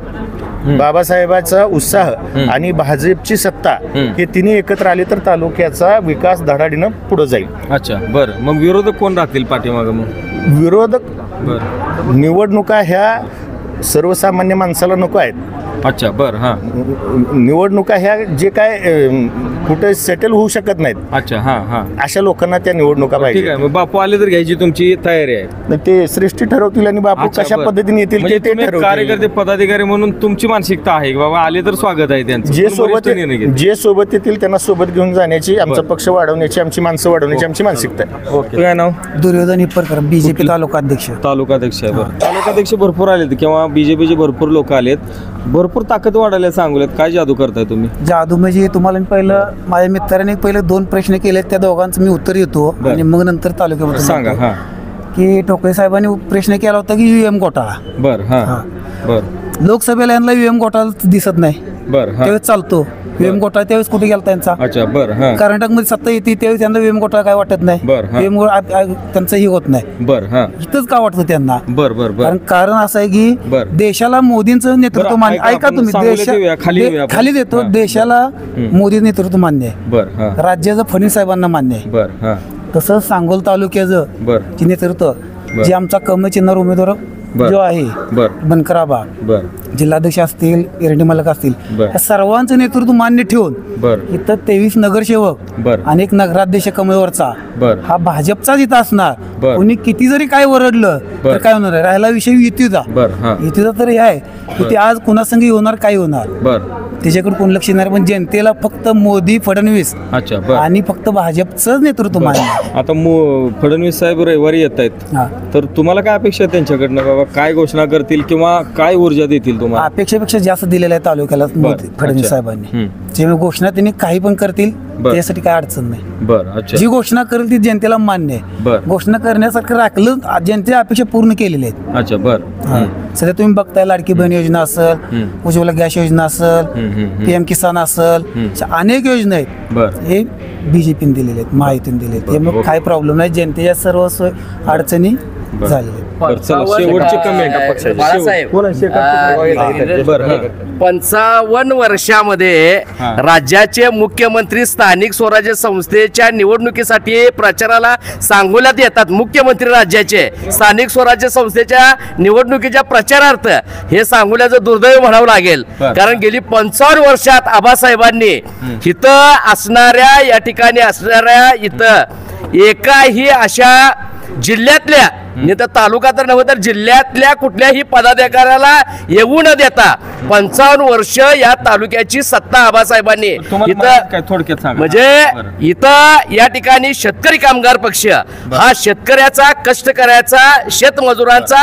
बाबासाहेबांचा उत्साह आणि भाजपची सत्ता हे तिन्ही एकत्र आले तर तालुक्याचा विकास धडाडीनं पुढे जाईल. अच्छा, बरं. मग विरोधक कोण राहतील पाठीमागं? मग विरोधक निवडणुका ह्या सर्वसामान्य माणसाला नको आहेत. अच्छा, बरं. हां, निवडणुका ह्या जे काय कुठे सेटल होऊ शकत नाहीत. अच्छा, हां हां, अशा लोकांना त्या निवडणुका पाहिजे. ठीक आहे. मग बापू आले तर घ्यायची तुमची तयारी आहे? ते श्रेष्ठी ठरवतील आणि बापू कशा पद्धतीने येतील ते ठरवतील. कार्यकर्ते पदाधिकारी म्हणून तुमची मानसिकता आहे की बाबा आले तर स्वागत आहे त्यांचं. जे सोबत येतील त्यांना सोबत घेऊन जाण्याची, आमचा पक्ष वाढवण्याची, आमची माणसं वाढवण्याची आमची मानसिकता आहे. ओके. काय नाव? दुर्योधन हिप्परकर, बीजेपी तालुकाध्यक्ष. तालुकाध्यक्ष आहे. बरं. तालुकाध्यक्ष भरपूर आलेत किंवा बीजेपीचे भरपूर लोक आलेत, भरपूर ताकद वाढायला सांगूलेत. काय जादू करताय तुम्ही? जादू म्हणजे तुम्हाला पहिलं माझ्या मित्राने पहिले 2 प्रश्न केले, त्या दोघांचं मी उत्तर देतो आणि मग नंतर तालुक्यामध्ये सांगा. हां, की टोकळे साहेबांनी प्रश्न केला होता की UM घोटाळा. बरं. हां, बरं. लोकसभेला यांना UM घोटाळा दिसत नाही. बरं. त्यावेळेस चालतो UM घोटाळा, त्यावेळेस कुठे गेला त्यांचा? अच्छा, बरं. कर्नाटकमध्ये सत्ता येते त्यावेळेस त्यांना UM घोटाळा काय वाटत नाही. UM त्यांचं ही होत नाही. बरं. इथंच का वाटतं त्यांना? बरं. कारण असं आहे की देशाला मोदींचं नेतृत्व मान्य. ऐका तुम्ही, खाली देतो. देशाला मोदी नेतृत्व मान्य आहे. बरं. राज्याचं फडणवीस साहेबांना मान्य आहे. बरं. तसं सांगोल तालुक्याचं जे नेतृत्व जे आमचा कम चिन्हावर उमेदवार जो आहे बनकराबा जिल्हाध्यक्ष असतील एरंडी मालक असतील या सर्वांचं नेतृत्व मान्य ठेवून इथं 23 नगरसेवक आणि एक नगराध्यक्ष कमळवरचा हा भाजपचाच इथं असणार. कोणी किती जरी काय ओरडलं तर काय होणार आहे. राहिला विषय युतीचा तर हे आहे की ते आज कुणासंगी होणार काय होणार त्याच्याकडे कोण लक्ष येणार. पण जनतेला फक्त मोदी फडणवीस आणि फक्त भाजपचंच नेतृत्व मान्य. आता फडणवीस साहेब रविवारी येत आहेत तर तुम्हाला काय अपेक्षा आहे त्यांच्याकडनं बाबा काय घोषणा करतील किंवा काय ऊर्जा देतील तुम्हाला? अपेक्षेपेक्षा जास्त दिलेलं आहे तालुक्याला फडणवीस साहेबांनी. जे घोषणा त्यांनी काही पण करतील त्यासाठी काय अडचण नाही. जी घोषणा करेल ती जनतेला मान्य आहे. घोषणा करण्यासारखं राखलं जनतेच्या अपेक्षा पूर्ण केलेल्या आहेत. सध्या तुम्ही बघताय लाडकी बहीण योजना असेल उज्ज्वला गॅस योजना असेल PM किसान असेल अनेक योजना आहेत हे BJPने दिलेले आहेत महायुतीने दिले आहेत. मग काय प्रॉब्लेम नाही. जनतेच्या सर्व अडचणी झालेल्या 55 वर्षामध्ये राज्याचे मुख्यमंत्री स्थानिक स्वराज्य संस्थेच्या निवडणुकीसाठी प्रचाराला सांगोल्यात येतात. मुख्यमंत्री राज्याचे स्थानिक स्वराज्य संस्थेच्या निवडणुकीच्या प्रचारार्थ हे सांगोल्याचं दुर्दैव म्हणावं लागेल. कारण गेली 55 वर्षात आबासाहेबांनी इथं असणाऱ्या या ठिकाणी असणाऱ्या इथं एकाही अशा जिल्ह्यातल्या नाही तर तालुका तर नव्हे तर जिल्ह्यातल्या कुठल्याही पदाधिकाऱ्याला येऊ न देता 55 वर्ष या तालुक्याची सत्ता आबासाहेबांनी इथं म्हणजे इथं या ठिकाणी शेतकरी कामगार पक्ष हा शेतकऱ्याचा कष्टकऱ्याचा शेतमजुरांचा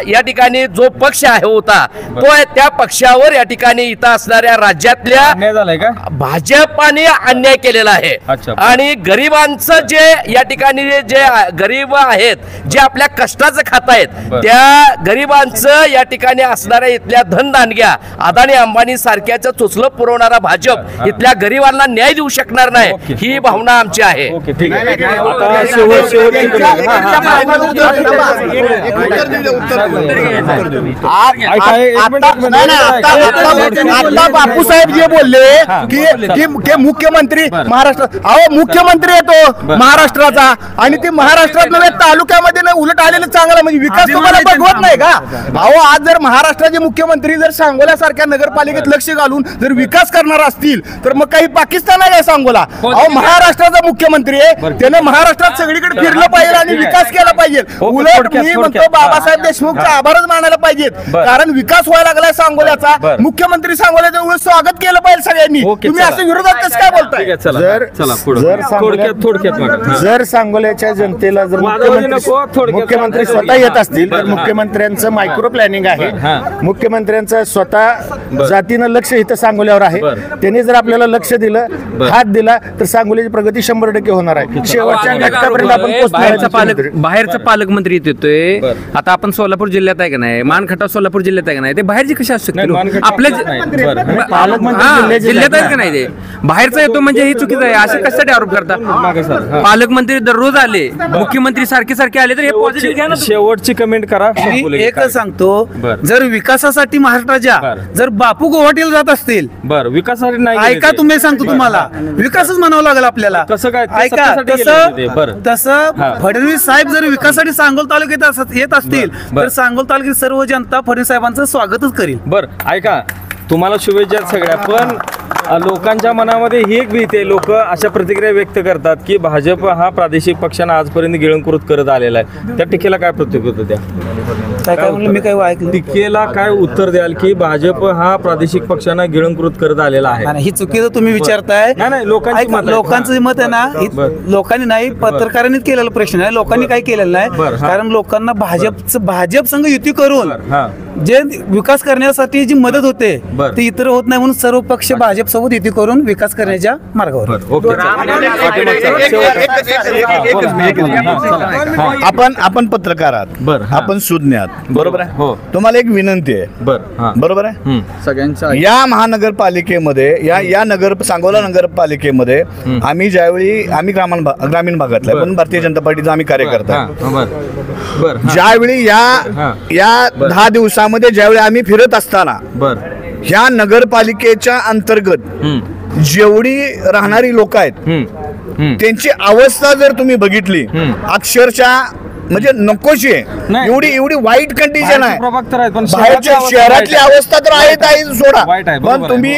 या ठिकाणी जो पक्ष आहे होता तो त्या पक्षावर या ठिकाणी इथं असणाऱ्या राज्यातल्या भाजपाने अन्याय केलेला आहे. आणि गरिबांचं जे या ठिकाणी जे गरीब आहेत जे आपल्या कष्टाचं खात आहेत त्या गरिबांचं या ठिकाणी असणाऱ्या इथल्या धनदानग्या अदानी अंबानी सारख्याचं चोचलं पुरवणारा भाजप इथल्या गरिबांना न्याय देऊ शकणार नाही ही भावना आमची आहे. बापूसाहेब जे बोलले की मुख्यमंत्री महाराष्ट्र अहो मुख्यमंत्री येतो महाराष्ट्राचा आणि ते महाराष्ट्रात नव्हे तालुक्यामध्ये नाही उलट आलेलं चांगला म्हणजे विकास तुम्हाला बघवत नाही का? अहो आज जर महाराष्ट्राचे मुख्यमंत्री जर सांगोल्यासारख्या नगरपालिकेत लक्ष घालून जर विकास करणार असतील तर मग काही पाकिस्तान आहे सांगोला? अहो महाराष्ट्राचा मुख्यमंत्री आहे त्याने महाराष्ट्रात सगळीकडे फिरलं पाहिजे आणि विकास केला पाहिजे. उलट मी म्हणतो बाबासाहेब देशमुखचा आभारच मानायला पाहिजेत कारण विकास व्हायला लागलाय सांगोल्याचा. मुख्यमंत्री सांगोल्याचं स्वागत केलं पाहिजे सगळ्यांनी. तुम्ही असं विरोधात कसं काय बोलताय? जर सांगोल्याच्या जनतेला जर मुख्यमंत्री स्वतः येत असतील तर मुख्यमंत्र्यांचं मायक्रो प्लॅनिंग आहे. मुख्यमंत्र्यांचं स्वतः जातीनं लक्ष इथं सांगोल्यावर आहे. त्यांनी जर आपल्याला लक्ष दिलं हात दिला तर सांगोल्याची प्रगती 100% होणार आहे. शेवटच्या घटकापर्यंत आपण पोहोचणार. बाहेरचा पालकमंत्री येतोय. आता आपण सोलापूर जिल्ह्यात आहे का नाही मानखटाव सोलापूर जिल्ह्यात आहे का नाही ते बाहेरची कशी असू शकते? आपल्या जिल्ह्यात आहेत का नाही ते बाहेरचा येतो म्हणजे ही चुकीचं आहे. असे कशासाठी आरोप करता? पालकमंत्री दररोज आले मुख्यमंत्री सारखे सारखे आले तर हे पॉझिटिव्ह घ्या ना. शेवटची कमेंट करा. मी एकच सांगतो जर विकासासाठी महाराष्ट्राच्या जर बापू गुवाहाटीला जात असतील विकासासाठी नाही ऐका तुम्ही सांगतो तुम्हाला विकासच म्हणावं लागेल आपल्याला. कसं काय ऐका तसं फडणवीस साहेब जर विकासासाठी सांगोल तालुक्यात येत असतील तर सांगोल तालुक्यात सर्व जनता फडणवीस साहेबांचं स्वागतच करेल. बरं ऐका तुम्हाला शुभेच्छा सगळ्या. पण लोकांच्या मनामध्ये ही एक भीती आहे. लोक अशा प्रतिक्रिया व्यक्त करतात की भाजप हा प्रादेशिक पक्षांना आजपर्यंत गिळंकृत करत आलेला आहे. त्या टीकेला काय प्रतिक्रिया द्या? मी काय ऐकलं टीकेला काय उत्तर द्याल की भाजप हा प्रादेशिक पक्षांना गिळंकृत करत आलेला आहे? ही चुकीचं तुम्ही विचारताय. लोकांचं मत आहे ना लोकांनी नाही पत्रकारांनी केलेला प्रश्न आहे. लोकांनी काय केलेलं नाही कारण लोकांना भाजप संघ युती करून जे विकास करण्यासाठी जी मदत होते ती इतर होत नाही म्हणून सर्व पक्ष भाजप सोबत युती करून विकास करण्याच्या मार्गावर. आपण पत्रकार आहात आपण सुज्ञ आहात बरोबर आहे. तुम्हाला एक विनंती आहे बरोबर आहे सगळ्यांच्या या महानगरपालिकेमध्ये या सांगोला नगरपालिकेमध्ये आम्ही ज्यावेळी आम्ही ग्रामीण भागातला पण भारतीय जनता पार्टीचा आम्ही कार्यकर्ता ज्यावेळी या 10 दिवसामध्ये ज्यावेळी आम्ही फिरत असताना ह्या नगरपालिकेच्या अंतर्गत जेवढी राहणारी लोक आहेत त्यांची अवस्था जर तुम्ही बघितली अक्षरशः म्हणजे नकोशी आहे, एवढी वाईट कंडिशन आहे. बाहेरच्या शहरातली अवस्था तर आहे सोडा, पण तुम्ही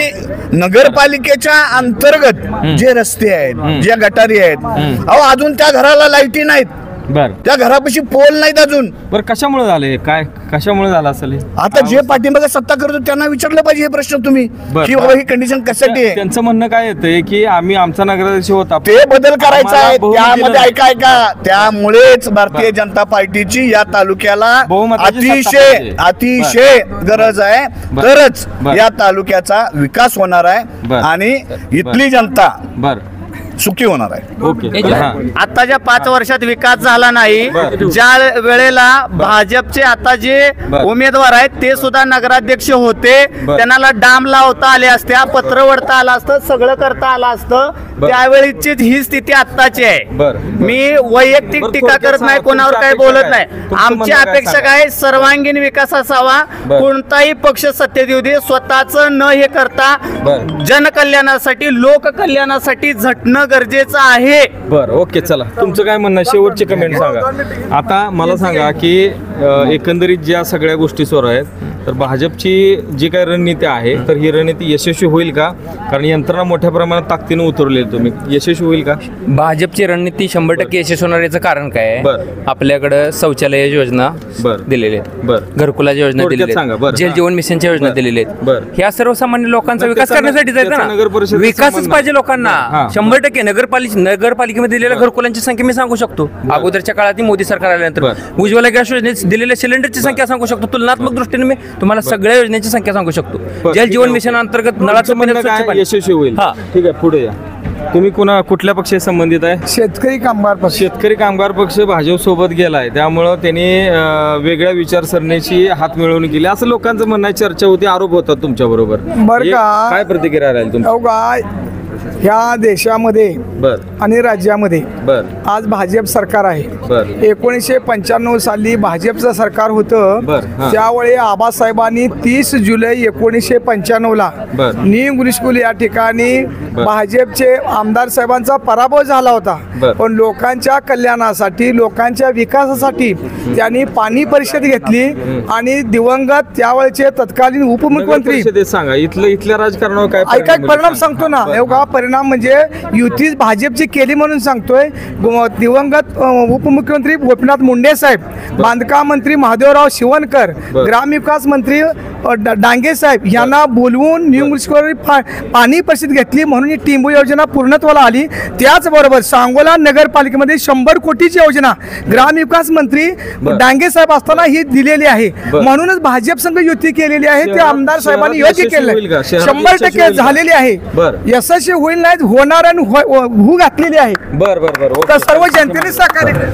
नगरपालिकेच्या अंतर्गत जे रस्ते आहेत, ज्या गटारी आहेत, अहो अजून त्या घराला लाईटी नाहीत, त्या घरापाशी पोल नाहीत अजून. बरं कशामुळे झाले, काय कशामुळे झालं असेल? आता जे पाठीमागे सत्ता करतो त्यांना विचारलं पाहिजे हे प्रश्न तुम्ही, की बाबा ही कंडिशन कशासाठी आहे. त्यांचं म्हणणं काय येतंय की आम्ही आमचा नगराध्यक्ष होता ते बदल करायचा आहे, त्यामध्ये ऐका त्यामुळेच भारतीय जनता पार्टीची या तालुक्याला अतिशय गरज आहे, तरच या तालुक्याचा विकास होणार आहे आणि इथली जनता सुखी होणार आहे. ओके. आताच्या 5 वर्षात विकास झाला नाही. ज्या वेळेला भाजपचे आता जे उमेदवार आहेत ते सुद्धा नगराध्यक्ष होते, त्यांना डाम लावता आले असत्या, पत्र वडता आलं असतं, सगळं करता आलं असतं. त्यावेळीची ही स्थिती आत्ताची आहे. मी वैयक्तिक टीका करत नाही, कोणावर काही बोलत नाही. आमची अपेक्षा काय, सर्वांगीण विकास असावा. कोणताही पक्ष सत्तेत येऊ दे, स्वतःच न हे करता जनकल्याणासाठी लोककल्याणासाठी झटणं गरजेचं आहे. बरं ओके. चला तुमचं काय म्हणणं, शेवटची कमेंट सांगा. आता मला सांगा की एकंदरीत ज्या सगळ्या गोष्टी सुरू आहेत, तर भाजपची जी काही रणनीती आहे तर ही रणनीती यशस्वी होईल का? कारण यंत्रणा मोठ्या प्रमाणात ताकदीने उतरलेली, तुम्ही यशस्वी होईल का? भाजपची रणनीती 100% यशस्वी होणार. याचं कारण काय आहे, आपल्याकडे शौचालय योजना दिलेली आहेत, घरकुलाची योजना दिलेली आहे, जल जीवन मिशनच्या योजना दिलेल्या आहेत. ह्या सर्वसामान्य लोकांचा विकास करण्यासाठी जायचं ना, विकासच पाहिजे लोकांना. 100% नगरपालिकेमध्ये दिलेल्या घरकुलांची संख्या मी सांगू शकतो. अगोदरच्या काळात मोदी सरकार आल्यानंतर उज्ज्वला गॅस योजनेत दिलेल्या सिलेंडरची संख्या सांगू शकतो. तुलनात्मक दृष्टीने मी तुम्हाला सगळ्या योजनेची संख्या सांगू शकतो. जल जीवन मिशन अंतर्गत नळाचं पाणी यशस्वी होईल. ठीक आहे, पुढे या. तुम्ही कुठल्या पक्षाशी संबंधित आहे? शेतकरी कामगार पक्ष. शेतकरी कामगार पक्ष भाजप सोबत गेलाय, त्यामुळं त्यांनी वेगळ्या विचारसरणीची हात मिळवून केली असं लोकांचं म्हणणं आहे, चर्चा होती, आरोप होतात तुमच्या बरोबर. बरं का, काय प्रतिक्रिया राहील तुमची? ह्या देशामध्ये आणि राज्यामध्ये आज भाजप सरकार आहे. 1995 साली भाजपचं सरकार होतं, त्यावेळी आबासाहेबांनी 30 जुलै 1995 न्यू इंग्लिश स्कूल या ठिकाणी भाजपचे आमदार साहेबांचा पराभव झाला होता. पण लोकांच्या कल्याणासाठी, लोकांच्या विकासासाठी त्यांनी पाणी परिषद घेतली आणि दिवंगत त्यावेळेचे तत्कालीन उपमुख्यमंत्री सांगा इथल्या राजकारणावर काय ऐका, परिणाम सांगतो ना. एवढा परिणाम म्हणजे युती भाजपची केली म्हणून सांगतोय. दिवंगत उपमुख्यमंत्री गोपीनाथ मुंडे साहेब, बांधकाम मंत्री महादेवराव शिवणकर, ग्रामविकास मंत्री डांगे साहेब यांना बोलवून न्यू मुन्सिपल पाणी परिषद घेतली, म्हणून ही टिंबू योजना पूर्णत्वाला आली. त्याचबरोबर सांगोला नगरपालिकेमध्ये 100 कोटीची योजना ग्रामविकास मंत्री डांगे साहेब असताना ही दिलेली आहे, म्हणूनच भाजप संघ युती केलेली आहे. ते आमदार साहेबांनी योग्य केलं, 100% झालेली आहे. यशस्वी होईल नाही, होणार आणि भू घातलेली आहे. बरं सर्व जनतेने सहकार्य.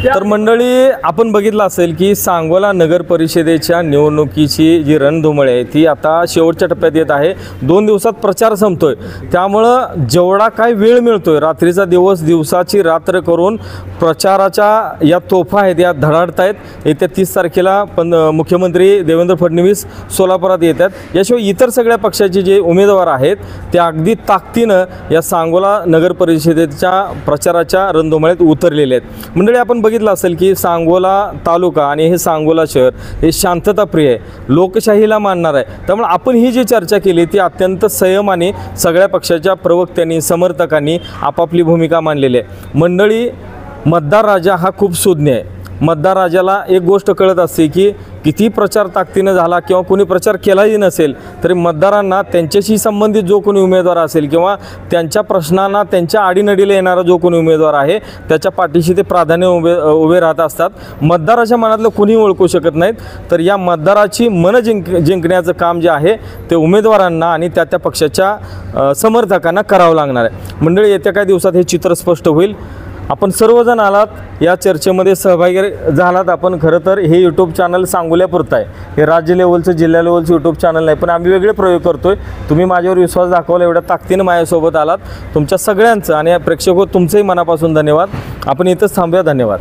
तर मंडळी, आपण बघितलं असेल की सांगोला नगर परिषदेच्या निवडणुकीची जी रणधुमाळी आहे ती आता शेवटच्या टप्प्यात येत आहे. 2 दिवसात प्रचार संपतोय, त्यामुळं जेवढा काय वेळ मिळतोय, रात्रीचा दिवस दिवसाची रात्र करून प्रचाराच्या या तोफा आहेत या धडाडतायत. येत्या 30 तारखेला मुख्यमंत्री देवेंद्र फडणवीस सोलापुरात येतात. याशिवाय इतर सगळ्या पक्षाचे जे उमेदवार आहेत ते अगदी ताकदीनं या सांगोला नगर परिषदेच्या प्रचाराच्या रणधुमाळीत उतरलेले आहेत. मंडळी, आपण बघितलं असेल की सांगोला तालुका आणि हे सांगोला शहर हे शांतताप्रिय आहे, लोकशाहीला मानणार आहे. त्यामुळे आपण ही जी चर्चा केली ती अत्यंत संयमाने सगळ्या पक्षाच्या प्रवक्त्यांनी, समर्थकांनी आपापली भूमिका मांडलेली आहे. मंडळी, मतदार राजा हा खूप सुज्ञ आहे. मतदार राजाला एक गोष्ट कळत असते की किती प्रचार ताकदीनं झाला किंवा कोणी प्रचार केलाही नसेल तरी मतदारांना त्यांच्याशी संबंधित जो कोणी उमेदवार असेल किंवा त्यांच्या प्रश्नांना, त्यांच्या आडीनडीला येणारा जो कोणी उमेदवार आहे त्याच्या पाठीशी ते प्राधान्य उभे राहत असतात. मतदाराच्या मनातलं कोणी ओळखू शकत नाहीत. तर या मतदाराची मनं जिंकण्याचं काम जे आहे ते उमेदवारांना आणि त्या पक्षाच्या समर्थकांना करावं लागणार आहे. मंडळी, येत्या काही दिवसात हे चित्र स्पष्ट होईल. आपण सर्वजण आलात, या चर्चेमध्ये सहभागी झालात. आपण खरं तर हे यूट्यूब चॅनल सांगोल्यापुरतं आहे, हे राज्य लेवलचं, जिल्हा लेवलचं यूट्यूब चॅनल नाही, पण आम्ही वेगळे प्रयोग करतोय. तुम्ही माझ्यावर विश्वास दाखवला, एवढ्या ताकदीनं माझ्यासोबत आलात. तुमच्या सगळ्यांचं आणि प्रेक्षक तुमचंही मनापासून धन्यवाद. आपण इथंच थांबूया. धन्यवाद.